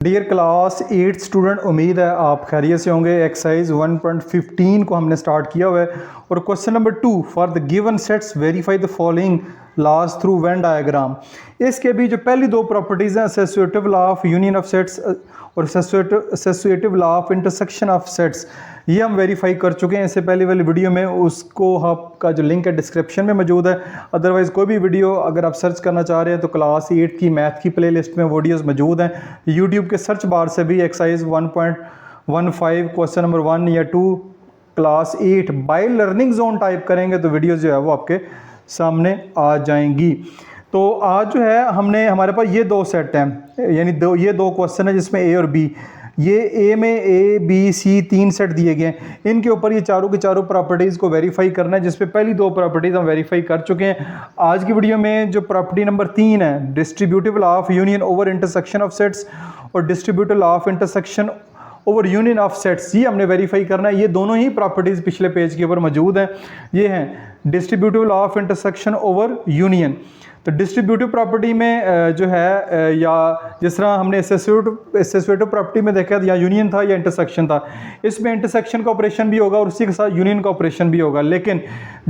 Dear class 8 student, उम्मीद है आप खैरियत से होंगे। एक्सरसाइज 1.15 को हमने स्टार्ट किया हुआ है और question number 2, for the given sets verify the following laws through Venn diagram. इसके भी जो पहली दो प्रॉपर्टीज़ हैं, associative law of union of sets और associative law of intersection of sets, ये हम वेरीफाई कर चुके हैं इससे पहले वाली वीडियो में। उसको आपका जो लिंक है डिस्क्रिप्शन में मौजूद है। अदरवाइज़ कोई भी वीडियो अगर आप सर्च करना चाह रहे हैं तो क्लास 8 की मैथ की प्लेलिस्ट में वीडियोस मौजूद हैं। यूट्यूब के सर्च बार से भी एक्सरसाइज 1.15 क्वेश्चन नंबर 1 या 2 class 8 bye learning zone type करेंगे तो वीडियोस जो है वो आपके सामने आ जाएंगी। तो आज जो है हमारे पास ये दो सेट हैं, यानी ये दो क्वेश्चन है जिसमें ए और बी, ये ए में ए बी सी 3 सेट दिए गए हैं। इनके ऊपर ये चारों की चारों प्रॉपर्टीज़ को वेरीफाई करना है, जिसपे पहली दो प्रॉपर्टीज़ हम वेरीफाई कर चुके हैं। आज की वीडियो में जो प्रॉपर्टी नंबर 3 है, distributive law of union over intersection of sets और distributive law of intersection over union of sets, ये हमने वेरीफाई करना है। ये दोनों ही प्रॉपर्टीज़ पिछले पेज के ऊपर मौजूद हैं। ये हैं distributive law of intersection over union. तो डिस्ट्रीब्यूटिव प्रॉपर्टी में जो है, या जिस तरह हमने एसोसिएटिव प्रॉपर्टी में देखा या यूनियन था या इंटरसेक्शन था, इसमें इंटरसेक्शन का ऑपरेशन भी होगा और उसी के साथ यूनियन का ऑपरेशन भी होगा। लेकिन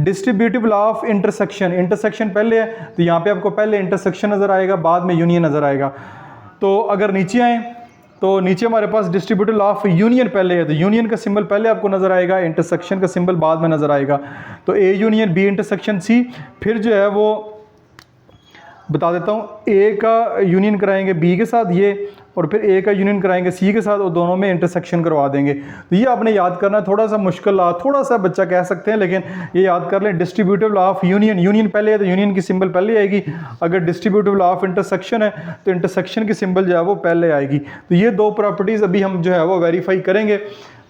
डिस्ट्रीब्यूटिव लॉ ऑफ इंटरसेक्शन पहले है, तो यहाँ पे आपको पहले इंटरसेक्शन नज़र आएगा, बाद में यूनियन नज़र आएगा। तो अगर नीचे आए तो नीचे हमारे पास डिस्ट्रीब्यूटिव लॉ ऑफ यूनियन पहले है, तो यूनियन का सिंबल पहले आपको नज़र आएगा, इंटरसेक्शन का सिंबल बाद में नज़र आएगा। तो A union B intersection C, फिर जो है वो बता देता हूँ, ए का यूनियन कराएंगे बी के साथ ये, और फिर ए का यूनियन कराएंगे सी के साथ, और दोनों में इंटरसेक्शन करवा देंगे। तो ये आपने याद करना, थोड़ा सा मुश्किल लॉ, थोड़ा सा बच्चा कह सकते हैं, लेकिन ये याद कर लें। डिस्ट्रीब्यूटिव लॉ ऑफ यूनियन पहले है तो यूनियन की सिंबल पहले आएगी। अगर डिस्ट्रीब्यूटिव लॉ ऑफ इंटरसेक्शन है तो इंटरसेक्शन की सिंबल जो है वो पहले आएगी। तो ये दो प्रॉपर्टीज़ अभी हम जो है वो वेरीफाई करेंगे।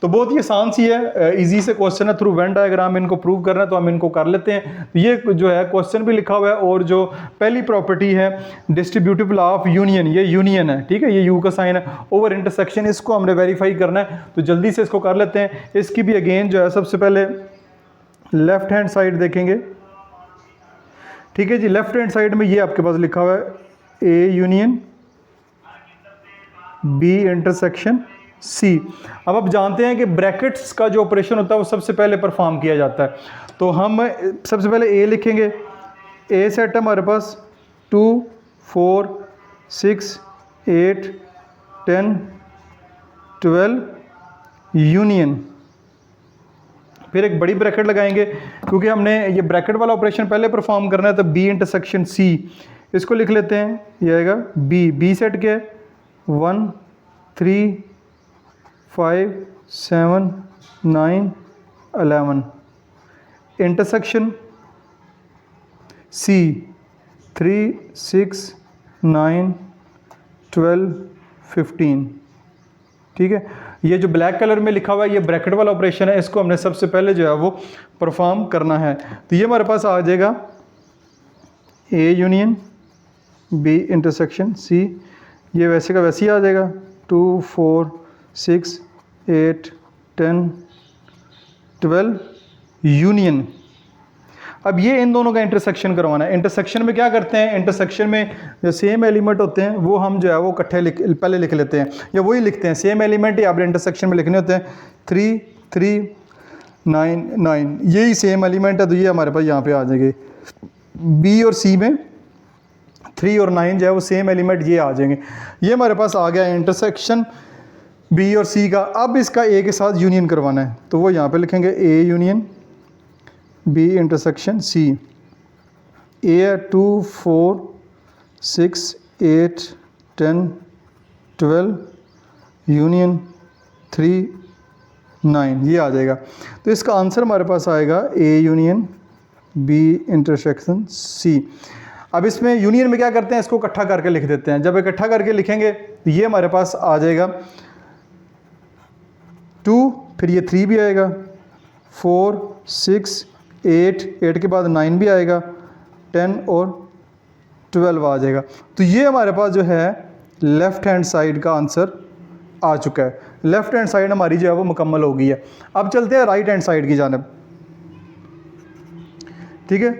तो बहुत ही आसान सी है, इजी से क्वेश्चन है, थ्रू वेन डायग्राम इनको प्रूव करना है, तो हम इनको कर लेते हैं। ये जो है क्वेश्चन भी लिखा हुआ है, और जो पहली प्रॉपर्टी है डिस्ट्रीब्यूटिव लॉ ऑफ यूनियन, ये यूनियन है, ठीक है, ये यू का साइन है, ओवर इंटरसेक्शन, इसको हमने वेरीफाई करना है। तो जल्दी से इसको कर लेते हैं। इसकी भी अगेन जो है सबसे पहले लेफ्ट हैंड साइड देखेंगे, ठीक है जी। लेफ्ट हैंड साइड में ये आपके पास लिखा हुआ है A union B intersection C. अब आप जानते हैं कि ब्रैकेट्स का जो ऑपरेशन होता है वो सबसे पहले परफॉर्म किया जाता है। तो हम सबसे पहले ए लिखेंगे। ए सेट है हमारे पास 2 4 6 8 10 12 यूनियन, फिर एक बड़ी ब्रैकेट लगाएंगे क्योंकि हमने ये ब्रैकेट वाला ऑपरेशन पहले परफॉर्म करना है। तो बी इंटरसेक्शन सी, इसको लिख लेते हैं, ये आएगा बी सेट क्या है 1 3 5 7 9 11, इंटरसेक्शन सी 3 6 9 12 15, ठीक है। ये जो ब्लैक कलर में लिखा हुआ है ये ब्रैकेट वाला ऑपरेशन है, इसको हमने सबसे पहले जो है वो परफॉर्म करना है। तो ये हमारे पास आ जाएगा A union B intersection C, ये वैसे का वैसे ही आ जाएगा 2 4 6 8 10 12 यूनियन। अब ये इन दोनों का इंटरसेक्शन करवाना है। इंटरसेक्शन में क्या करते हैं, इंटरसेक्शन में जो सेम एलिमेंट होते हैं वो हम जो है वो इकट्ठे पहले लिख लेते हैं, या वही लिखते हैं सेम एलिमेंट ही आपने इंटरसेक्शन में लिखने होते हैं। 3 3 9 9, यही सेम एलिमेंट है, तो ये हमारे पास यहाँ पे आ जाएंगे। बी और सी में 3 और 9 जो है वो सेम एलिमेंट ये आ जाएंगे। ये हमारे पास आ गया इंटरसेक्शन बी और सी का। अब इसका ए के साथ यूनियन करवाना है, तो वो यहाँ पे लिखेंगे A union B intersection C. A है 2 4 6 8 10 12 यूनियन 3 9, ये आ जाएगा। तो इसका आंसर हमारे पास आएगा A union B intersection C. अब इसमें यूनियन में क्या करते हैं, इसको इकट्ठा करके लिख देते हैं। जब इकट्ठा करके लिखेंगे तो ये हमारे पास आ जाएगा 2, फिर ये 3 भी आएगा, 4 6 8 के बाद 9 भी आएगा, 10 और 12 आ जाएगा। तो ये हमारे पास जो है लेफ़्ट हैंड साइड का आंसर आ चुका है। लेफ़्ट हैंड साइड हमारी जो है वो मुकम्मल हो गई है। अब चलते हैं राइट हैंड साइड की जानिब, ठीक है।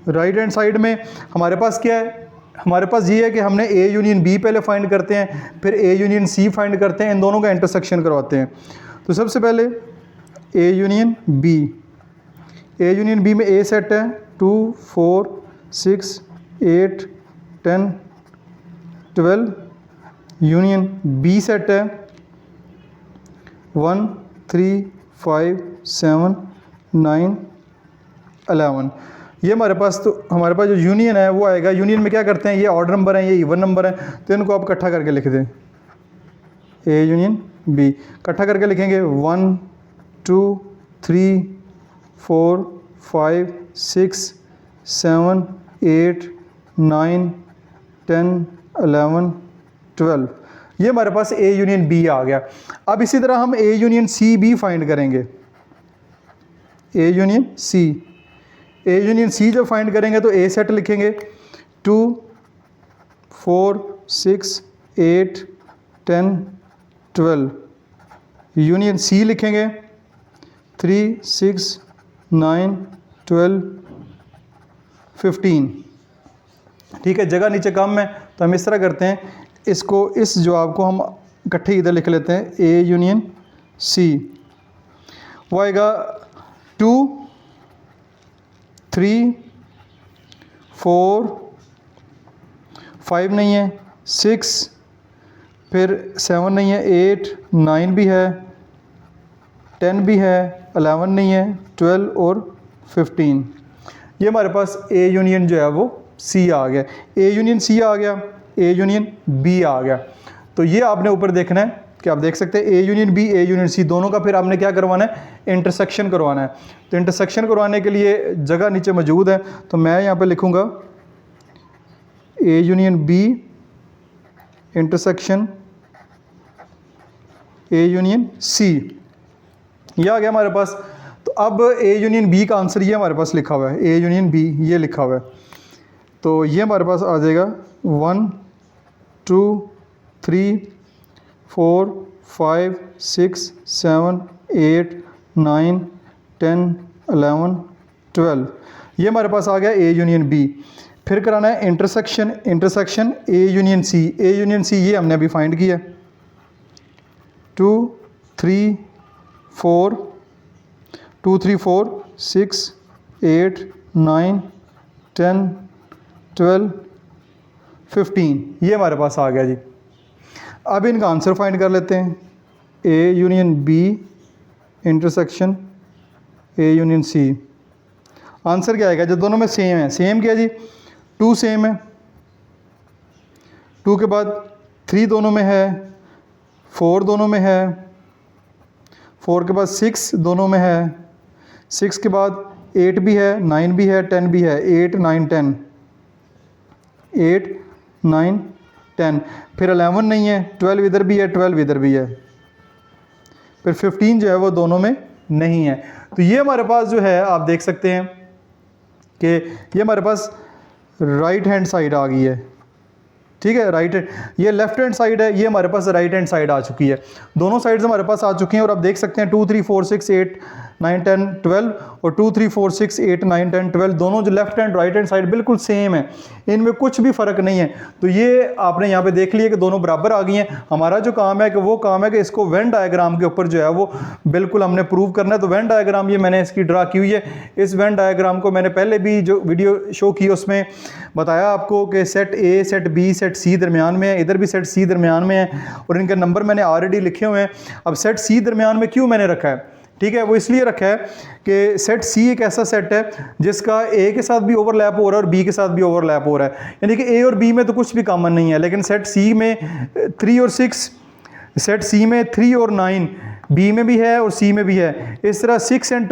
राइट हैंड साइड में हमारे पास क्या है, हमारे पास ये है कि हमने ए यूनियन बी पहले फाइंड करते हैं, फिर ए यूनियन सी फाइंड करते हैं, इन दोनों का इंटरसेक्शन करवाते हैं। तो सबसे पहले A union B, A union B में ए सेट है 2 4 6 8 10 12, यूनियन बी सेट है 1 3 5 7 9 11। ये हमारे पास, तो हमारे पास जो यूनियन है वो आएगा। यूनियन में क्या करते हैं, ये ऑर्डर नंबर है, ये इवन नंबर है, तो इनको आप इकट्ठा करके लिख दें। ए यूनियन बी इकट्ठा करके लिखेंगे 1 2 3 4 5 6 7 8 9 10 11 12। ये हमारे पास ए यूनियन बी आ गया। अब इसी तरह हम ए यूनियन सी भी फाइंड करेंगे। ए यूनियन सी, ए यूनियन सी जब फाइंड करेंगे तो ए सेट लिखेंगे 2 4 6 8 10 12, यूनियन सी लिखेंगे 3 6 9 12 15। ठीक है, जगह नीचे कम है तो हम इस तरह करते हैं, इसको, इस जवाब को हम इकट्ठे इधर लिख लेते हैं। ए यूनियन सी वो आएगा 2 3 4 5 नहीं है, 6, फिर 7 नहीं है, 8 9 भी है, 10 भी है, 11 नहीं है, 12 और 15। ये हमारे पास ए यूनियन जो है वो सी आ गया। ए यूनियन सी आ गया, ए यूनियन बी आ गया। तो ये आपने ऊपर देखना है कि आप देख सकते हैं A union B, A union C दोनों का फिर आपने क्या करवाना है, इंटरसेक्शन करवाना है। तो इंटरसेक्शन करवाने के लिए जगह नीचे मौजूद है, तो मैं यहाँ पे लिखूँगा A union B intersection A union C, ये आ गया हमारे पास। तो अब ए यूनियन बी का आंसर ये हमारे पास लिखा हुआ है, ए यूनियन बी ये लिखा हुआ है। तो ये हमारे पास आ जाएगा 1 2 3 4 5 6 7 8 9 10 11 12, ये हमारे पास आ गया ए यूनियन बी। फिर कराना है intersection, intersection A union C, A union C ये हमने अभी फाइंड किया 2 3 4 2 3 4 6 8 9 10 12 15, ये हमारे पास आ गया जी। अब इनका आंसर फाइंड कर लेते हैं। A union B intersection A union C, answer क्या आएगा, जो दोनों में सेम है। सेम क्या जी, 2 सेम है, 2 के बाद 3 दोनों में है, 4 दोनों में है, 4 के बाद 6 दोनों में है, 6 के बाद 8 भी है, 9 भी है, 10 भी है, 8 9 10, 8 9 10, फिर 11 नहीं है, 12 इधर भी है, 12 इधर भी है, फिर 15 जो है वो दोनों में नहीं है। तो ये हमारे पास जो है आप देख सकते हैं कि ये हमारे पास राइट हैंड साइड आ गई है। ठीक है, राइट हैंड, ये लेफ्ट हैंड साइड है, ये हमारे पास राइट हैंड साइड आ चुकी है। दोनों साइड्स हमारे पास आ चुकी हैं और आप देख सकते हैं 2 3 4 6 8 9 10 12 और 2 3 4 6 8 9 10 12 दोनों जो left hand right hand side बिल्कुल सेम है, इनमें कुछ भी फ़र्क नहीं है। तो ये आपने यहाँ पे देख लिया कि दोनों बराबर आ गई हैं। हमारा जो काम है कि वो काम है कि इसको वेन डायग्राम के ऊपर जो है वो बिल्कुल हमने प्रूव करना है। तो वेन डायग्राम ये मैंने इसकी ड्रा की हुई है। इस वेन डायग्राम को मैंने पहले भी जो वीडियो शो की उसमें बताया आपको कि set A, set B, set C दरमियान में है, इधर भी सेट सी दरमियान में है और इनके नंबर मैंने ऑलरेडी लिखे हुए हैं। अब सेट सी दरमियान में क्यों मैंने रखा है, ठीक है, वो इसलिए रखा है कि सेट सी एक ऐसा सेट है जिसका ए के साथ भी ओवरलैप हो रहा है और बी के साथ भी ओवरलैप हो रहा है, यानी कि ए और बी में तो कुछ भी कॉमन नहीं है। लेकिन सेट सी में 3 और 6, सेट सी में 3 और 9 बी में भी है और सी में भी है। इस तरह 6 and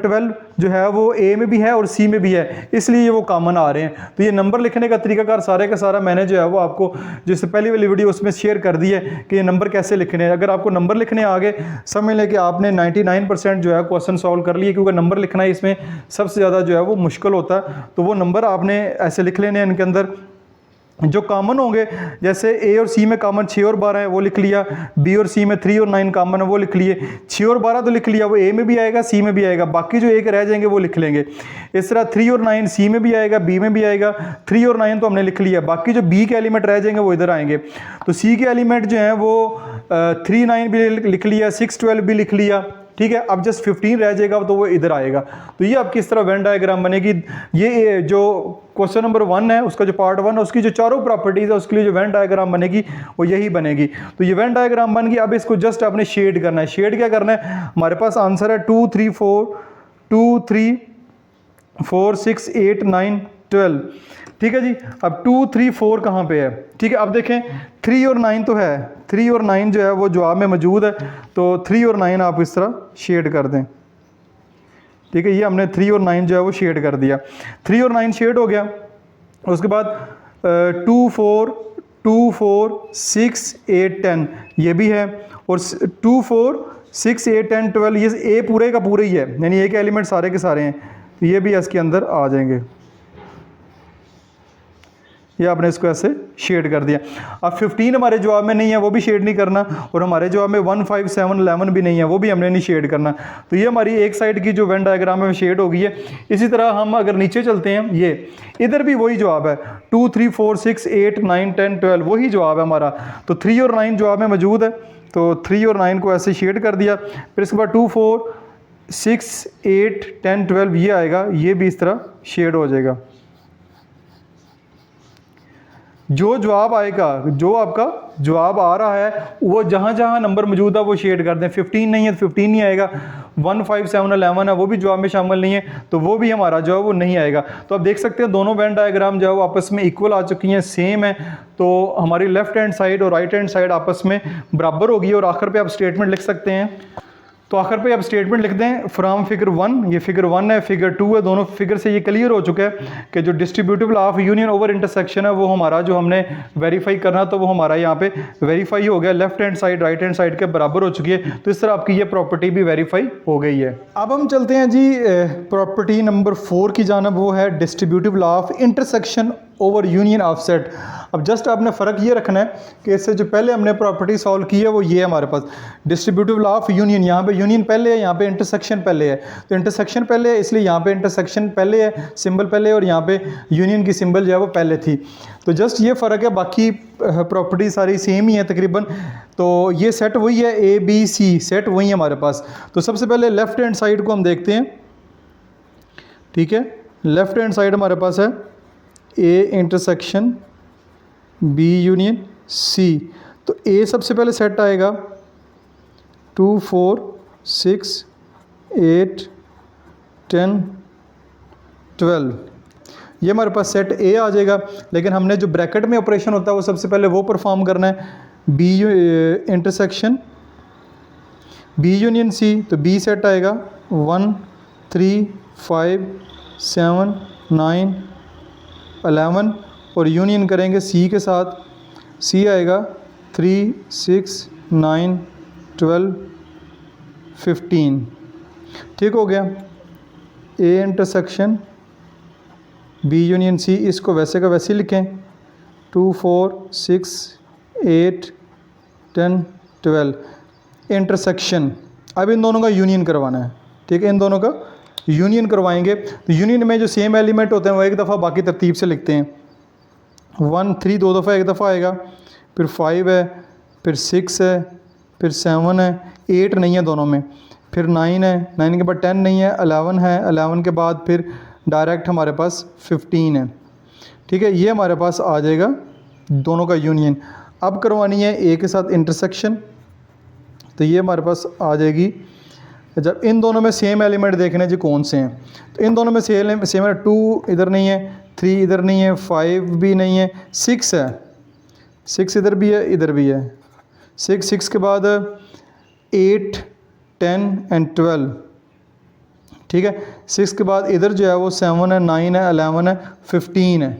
12 जो है वो ए में भी है और सी में भी है, इसलिए ये वो कॉमन आ रहे हैं। तो ये नंबर लिखने का तरीकाकार सारे का सारा मैंने जो है वो आपको जिससे पहली वाली वीडियो उसमें शेयर कर दी है कि ये नंबर कैसे लिखने हैं। अगर आपको नंबर लिखने आ गए, समझ लें कि आपने 99% जो है क्वेश्चन सॉल्व कर लिए, क्योंकि नंबर लिखना इसमें सबसे ज़्यादा जो है वो मुश्किल होता है। तो वो नंबर आपने ऐसे लिख लेने हैं इनके अंदर जो कॉमन होंगे, जैसे ए और सी में कॉमन 6 और 12 है वो लिख लिया, बी और सी में 3 और 9 कॉमन है वो लिख लिए, 6 और 12 तो लिख लिया, वो ए में भी आएगा सी में भी आएगा, बाकी जो एक रह जाएंगे वो लिख लेंगे। इस तरह 3 और 9 सी में भी आएगा बी में भी आएगा, 3 और 9 तो हमने लिख लिया, बाकी जो बी के एलिमेंट रह जाएंगे वो इधर आएंगे। तो सी के एलिमेंट जो हैं वो 3 9 भी लिख लिया, 6 12 भी लिख लिया, ठीक है। अब जस्ट 15 रह जाएगा तो वो इधर आएगा। तो ये आपकी इस तरह वेन डायग्राम बनेगी। ये जो क्वेश्चन नंबर 1 है उसका जो पार्ट 1 है उसकी जो चारों प्रॉपर्टीज है उसके लिए जो वेन डायग्राम बनेगी वो यही बनेगी। तो ये वेन डायग्राम बन गई। अब इसको जस्ट आपने शेड करना है। शेड क्या करना है, हमारे पास आंसर है 2 3 4 6 8 9 12, ठीक है जी। अब 2 3 4 कहाँ पे है, ठीक है। अब देखें 3 और 9 तो है, 3 और 9 जो है वो जवाब में मौजूद है, तो 3 और 9 आप इस तरह शेड कर दें, ठीक है। ये हमने 3 और 9 जो है वो शेड कर दिया, 3 और 9 शेड हो गया। उसके बाद 2 4 6 8 10 ये भी है, और 2 4 6 8 10 12 ये ए पूरे का पूरे ही है, यानी ए के एलिमेंट सारे के सारे हैं, तो ये भी इसके अंदर आ जाएंगे। ये आपने इसको ऐसे शेड कर दिया। अब 15 हमारे जवाब में नहीं है वो भी शेड नहीं करना, और हमारे जवाब में 1 5 7 11 भी नहीं है वो भी हमने नहीं शेड करना। तो ये हमारी एक साइड की जो वेन डायग्राम है शेड हो गई है। इसी तरह हम अगर नीचे चलते हैं, ये इधर भी वही जवाब है, 2 3 4 6 8 9 10 12 वही जवाब है हमारा। तो 3 और 9 जवाब में मौजूद है, तो 3 और 9 को ऐसे शेड कर दिया। फिर इसके बाद 2 4 6 8 10 12 ये आएगा, ये भी इस तरह शेड हो जाएगा। जो जवाब आएगा, जो आपका जवाब आ रहा है वो जहाँ जहाँ नंबर मौजूद है वो शेड कर दें। 15 नहीं है तो 15 नहीं आएगा, 1 5 7 11 है वो भी जवाब में शामिल नहीं है तो वो भी हमारा जो है वो नहीं आएगा। तो आप देख सकते हैं दोनों वेन डायग्राम जो है वो आपस में इक्वल आ चुकी हैं, सेम है। तो हमारी लेफ्ट हैंड साइड और राइट हैंड साइड आपस में बराबर होगी, और आखिर पे आप स्टेटमेंट लिख सकते हैं। तो आखिर पे आप स्टेटमेंट लिख दें फ्रॉम फिगर 1, ये फिगर 1 है, फिगर 2 है, दोनों फिगर से ये क्लियर हो चुका है कि जो distributive law of union over intersection है वो हमारा जो हमने वेरीफाई करना तो वो हमारा यहाँ पे वेरीफाई हो गया, left hand side right hand side के बराबर हो चुकी है। तो इस तरह आपकी ये प्रॉपर्टी भी वेरीफाई हो गई है। अब हम चलते हैं जी प्रॉपर्टी नंबर 4 की जानब, वो है distributive law of intersection over union of set. अब जस्ट आपने फ़र्क ये रखना है कि इससे जो पहले हमने प्रॉपर्टी सॉल्व की है वो ये है हमारे पास डिस्ट्रीब्यूटिव लॉ ऑफ यूनियन। यहाँ पे यूनियन पहले है, यहाँ पे इंटरसेक्शन पहले है। तो इंटरसेक्शन पहले है इसलिए यहाँ पे इंटरसेक्शन पहले है, सिंबल पहले, और यहाँ पे यूनियन की सिंबल जो है वो पहले थी। तो जस्ट ये फ़र्क है, बाकी प्रॉपर्टी सारी सेम ही है तकरीबन। तो ये सेट वही है, ए बी सी सेट वही है हमारे पास। तो सबसे पहले लेफ्ट हैंड साइड को हम देखते हैं, ठीक है। लेफ्ट हैंड साइड हमारे पास है A intersection B union C. तो ए सबसे पहले सेट आएगा 2 4 6 8 10 12, ये हमारे पास सेट ए आ जाएगा। लेकिन हमने जो ब्रैकेट में ऑपरेशन होता है वो सबसे पहले वो परफॉर्म करना है, B intersection B union C. तो बी सेट आएगा 1 3 5 7 9 11, और यूनियन करेंगे सी के साथ, सी आएगा 3 6 9 12 15, ठीक हो गया। A intersection B union C, इसको वैसे का वैसे लिखें 2 4 6 8 10 12 इंटरसेक्शन। अब इन दोनों का यूनियन करवाना है, ठीक है। इन दोनों का यूनियन करवाएंगे। तो यूनियन में जो सेम एलिमेंट होते हैं वो एक दफ़ा बाकी तरतीब से लिखते हैं। 1 3 दो दफ़ा एक दफ़ा आएगा, फिर 5 है, फिर 6 है, फिर 7 है, 8 नहीं है दोनों में, फिर 9 है, 9 के बाद 10 नहीं है, 11 है, 11 के बाद फिर डायरेक्ट हमारे पास 15 है, ठीक है। ये हमारे पास आ जाएगा दोनों का यूनियन। अब करवानी है ए के साथ इंटरसेक्शन, तो ये हमारे पास आ जाएगी। जब इन दोनों में सेम एलिमेंट देखने जी कौन से हैं, तो इन दोनों में सेम है, 2 इधर नहीं है, 3 इधर नहीं है, 5 भी नहीं है, 6 है, 6 इधर भी है इधर भी है, 6 के बाद 8 10 एंड 12, ठीक है। 6 के बाद इधर जो है वो 7 है, 9 है, 11 है, 15 है।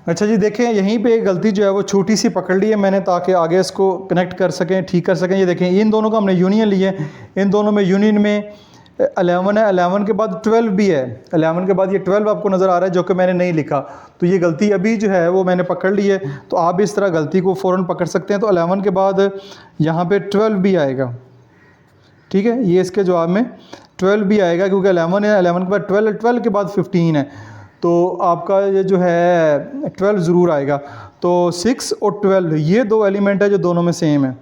अच्छा जी, देखें यहीं पे एक गलती जो है वो छोटी सी पकड़ ली है मैंने, ताकि आगे इसको कनेक्ट कर सकें, ठीक कर सकें। ये देखें इन दोनों का हमने यूनियन लिया है, इन दोनों में यूनियन में 11 है, 11 के बाद 12 भी है, 11 के बाद ये 12 आपको नज़र आ रहा है जो कि मैंने नहीं लिखा, तो ये गलती अभी जो है वो मैंने पकड़ ली है। तो आप इस तरह गलती को फ़ौरन पकड़ सकते हैं। तो 11 के बाद यहाँ पे 12 भी आएगा, ठीक है, ये इसके जवाब में 12 भी आएगा क्योंकि 11 है, 11 के बाद 12, 12 के बाद 15 है, तो आपका ये जो है 12 ज़रूर आएगा। तो 6 और 12 ये दो एलिमेंट है जो दोनों में सेम है,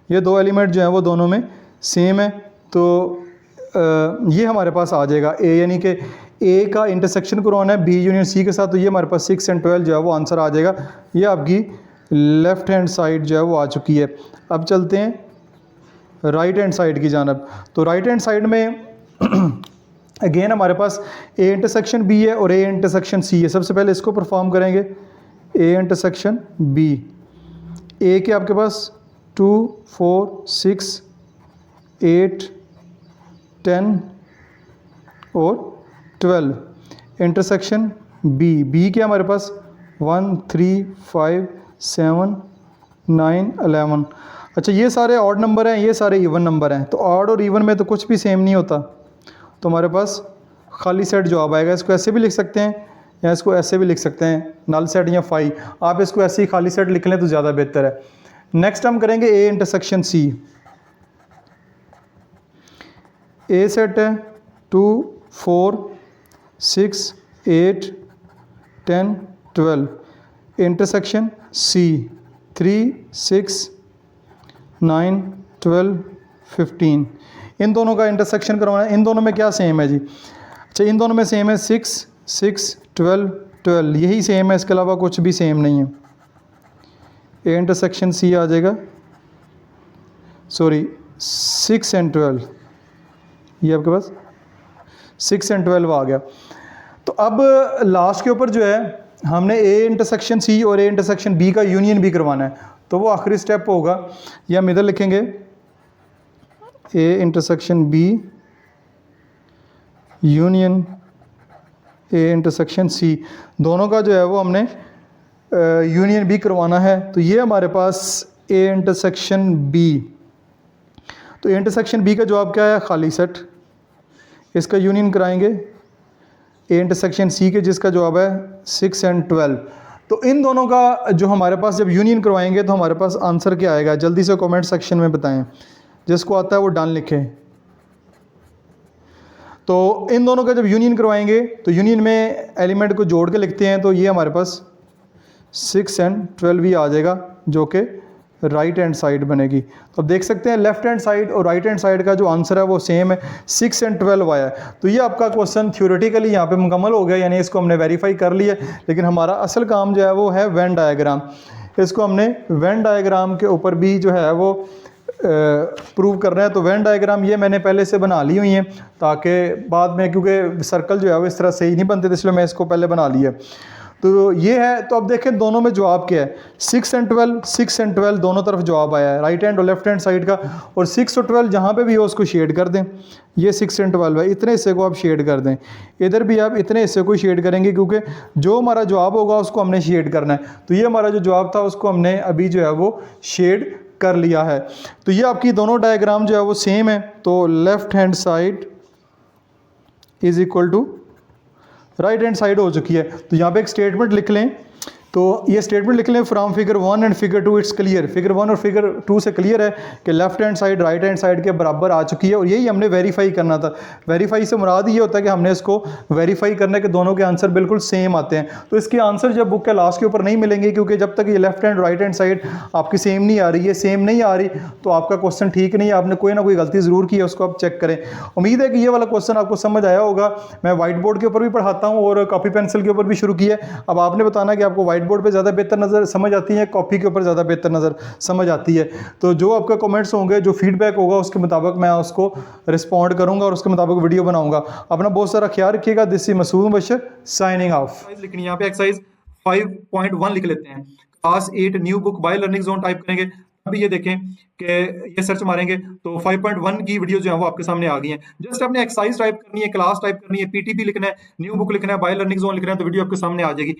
ये दो एलिमेंट जो है वो दोनों में सेम है। तो ये हमारे पास आ जाएगा ए, यानी कि ए का इंटरसेक्शन करवाना है बी यूनियन सी के साथ, तो ये हमारे पास 6 और 12 जो है वो आंसर आ जाएगा। ये आपकी लेफ़्ट हैंड साइड जो है वो आ चुकी है। अब चलते हैं राइट हैंड साइड की जानब। तो राइट हैंड साइड में अगेन हमारे पास ए इंटरसेक्शन बी है और ए इंटरसेक्शन सी है। सबसे पहले इसको परफॉर्म करेंगे, ए इंटरसेक्शन बी। ए के आपके पास 2, 4, 6, 8, 10 और 12 इंटरसेक्शन बी। बी के हमारे पास 1, 3, 5, 7, 9, 11। अच्छा, ये सारे ऑड नंबर हैं, ये सारे इवन नंबर हैं, तो ऑड और इवन में तो कुछ भी सेम नहीं होता, तो हमारे पास खाली सेट जवाब आएगा। इसको ऐसे भी लिख सकते हैं या इसको ऐसे भी लिख सकते हैं, नल सेट या फाई। आप इसको ऐसे ही खाली सेट लिख लें तो ज़्यादा बेहतर है। नेक्स्ट हम करेंगे ए इंटरसेक्शन सी। ए सेट है 2, 4, 6, 8, 10, 12 इंटरसेक्शन सी 3, 6, 9, 12, 15। इन दोनों का इंटरसेक्शन करवाना है। इन दोनों में क्या सेम है जी? अच्छा, इन दोनों में सेम है 6, 6, 12, 12, यही सेम है, इसके अलावा कुछ भी सेम नहीं है। ए इंटरसेक्शन सी आ जाएगा, सॉरी 6 और 12, ये आपके पास 6 और 12 आ गया। तो अब लास्ट के ऊपर जो है हमने ए इंटरसेक्शन सी और ए इंटरसेक्शन बी का यूनियन भी करवाना है, तो वो आखिरी स्टेप होगा, या हम इधर लिखेंगे A intersection B union A intersection C. दोनों का जो है वो हमने यूनियन भी करवाना है। तो ये हमारे पास ए इंटरसेक्शन बी। तो ए इंटरसेक्शन बी का जवाब क्या है? खाली सेट। इसका यूनियन कराएंगे ए इंटरसेक्शन सी के, जिसका जवाब है 6 और 12। तो इन दोनों का जो हमारे पास जब यूनियन करवाएंगे तो हमारे पास आंसर क्या आएगा? जल्दी से कमेंट सेक्शन में बताएं, जिसको आता है वो डन लिखें। तो इन दोनों का जब यूनियन करवाएंगे तो यूनियन में एलिमेंट को जोड़ के लिखते हैं, तो ये हमारे पास 6 और 12 भी आ जाएगा, जो कि राइट हैंड साइड बनेगी। तो अब देख सकते हैं लेफ्ट हैंड साइड और राइट हैंड साइड का जो आंसर है वो सेम है, 6 और 12 आया है। तो ये आपका क्वेश्चन थ्योरेटिकली यहाँ पे मुकम्मल हो गया, यानी इसको हमने वेरीफाई कर लिया। लेकिन हमारा असल काम जो है वो है वेन डायग्राम। इसको हमने वेन डायग्राम के ऊपर भी जो है वो प्रूव कर रहे हैं। तो वेन डायग्राम ये मैंने पहले से बना ली हुई हैं, ताकि बाद में, क्योंकि सर्कल जो है वो इस तरह सही नहीं बनते थे, इसलिए मैं इसको पहले बना लिया। तो ये है। तो अब देखें दोनों में जवाब क्या है? 6 और 12, 6 और 12 दोनों तरफ जवाब आया है, राइट हैंड और लेफ्ट हैंड साइड का। और 6 और 12 जहाँ पे भी हो उसको शेड कर दें। ये 6 और 12 है, इतने हिस्से को आप शेड कर दें। इधर भी आप इतने हिस्से को शेड करेंगे, क्योंकि जो हमारा जवाब होगा उसको हमने शेड करना है। तो ये हमारा जो जवाब था उसको हमने अभी जो है वो शेड कर लिया है। तो ये आपकी दोनों डायग्राम जो है वो सेम है। तो left hand side is equal to right hand side हो चुकी है। तो यहाँ पे एक स्टेटमेंट लिख लें। तो ये स्टेटमेंट लिख लें, from figure 1 and figure 2 it's clear. Figure 1 और फिगर 2 से क्लियर है कि left hand side right hand side के बराबर आ चुकी है, और यही हमने वेरीफाई करना था। वेरीफाई से मुराद ये होता है कि हमने इसको वेरीफाई करने के दोनों के आंसर बिल्कुल सेम आते हैं। तो इसके आंसर जब बुक के लास्ट के ऊपर नहीं मिलेंगे, क्योंकि जब तक ये left hand right hand side आपकी सेम नहीं आ रही है, सेम नहीं आ रही, तो आपका क्वेश्चन ठीक नहीं है, आपने कोई ना कोई गलती ज़रूर की है, उसको आप चेक करें। उम्मीद है कि ये वाला क्वेश्चन आपको समझ आया होगा। मैं व्हाइट बोर्ड के ऊपर भी पढ़ाता हूँ और कॉपी पेंसिल के ऊपर भी शुरू किया है। अब आपने बताना कि आपको व्हाइट बोर्ड पर ज़्यादा बेहतर नज़र समझ आती है, कॉपी के ऊपर ज़्यादा बेहतर नज़र समझ आती है। तो जो आपका कमेंट्स होंगे, जो फीडबैक होगा, उसके मुताबिक मैं उसको रिस्पॉन्ड करूंगा और उसके मुताबिक वीडियो बनाऊंगा। अपना बहुत सारा ख्याल रखिएगा। This is Masood Mubashar signing off. लिखनी है यहाँ पे एक्सरसाइज 5.1 लिख लेते हैं। Class 8 new book by learning zone type करेंगे। अभी ये देखें कि ये सर्च मारेंगे तो 5.1 की वीडियो जो है वो आपके सामने आ गई है। जस्ट आपने एक्सरसाइज टाइप करनी है, क्लास टाइप करनी है, पीटीपी लिखना है, न्यू बुक लिखना है, बाय लर्निंग जोन लिखना है, तो वीडियो आपके सामने आ जाएगी।